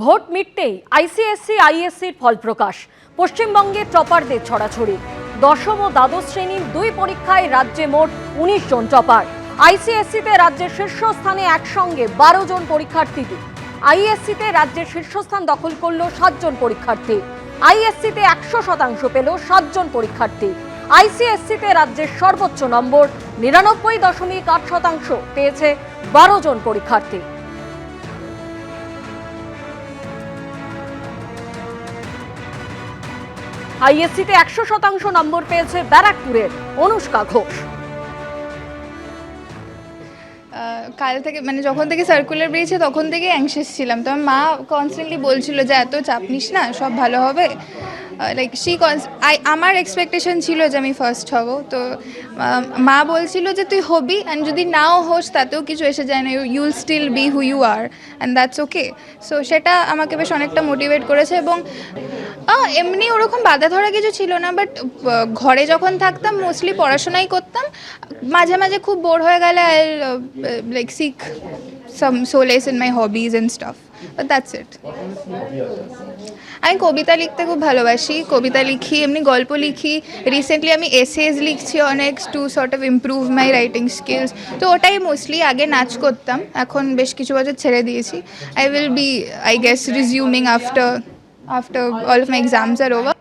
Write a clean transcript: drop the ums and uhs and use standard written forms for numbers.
Vote মিটতেই ICSE আইএসসির ফল প্রকাশ। পশ্চিমবঙ্গের টপারদের ছড়াছড়ি। দশম ও দ্বাদশ শ্রেণীর দুই পরীক্ষায় রাজ্যে মোট ১৯ জন টপার। আইসিএসসিতে রাজ্যের শীর্ষস্থানে একসঙ্গে ১২ জন পরীক্ষার্থী। আইএসসিতে রাজ্যের শীর্ষস্থান দখল করল ৭ জন পরীক্ষার্থী। আইএসসিতে ১০০% পেল ৭ জন পরীক্ষার্থী। আইসিএসসিতে রাজ্যের সর্বোচ্চ নম্বর ৯৯.৮% পেয়েছে ১২ জন পরীক্ষার্থী। আইএসসিতে ১০০% নম্বর পেয়েছে ব্যারাকপুরের অনুষ্কা ঘোষ। কাল থেকে যখন থেকে সার্কুলার বেরিয়েছে তখন থেকে অ্যাংশিয়াস ছিলাম। তো আমার মা কনস্ট্যান্টলি বলছিল যে এত চাপ নিস না, সব ভালো হবে। লাইক আমার এক্সপেকটেশন ছিল যে আমি ফার্স্ট হব। তো মা বলছিল যে তুই হবি, অ্যান্ড যদি নাও হোস তাতেও কিছু এসে যায় না, you will still be who you are, and that's okay. So সেটা আমাকে বেশ অনেকটা মোটিভেট করেছে। এবং এমনি ওরকম বাধা ধরা কিছু ছিল না, বাট ঘরে যখন থাকতাম মোস্টলি পড়াশোনাই করতাম। মাঝে মাঝে খুব বোর হয়ে গেলে I like seek some solace in my hobbies and stuff, but that's it. আমি কবিতা লিখতে খুব ভালোবাসি, কবিতা লিখি, এমনি গল্প লিখি। রিসেন্টলি আমি এসেজ লিখছি অনেক, two sort of improve my writing skills. তো ওটাই মোস্টলি। আগে নাচ করতাম, এখন বেশ কিছু বছর ছেড়ে দিয়েছি। I will be I guess resuming after all of my exams are over.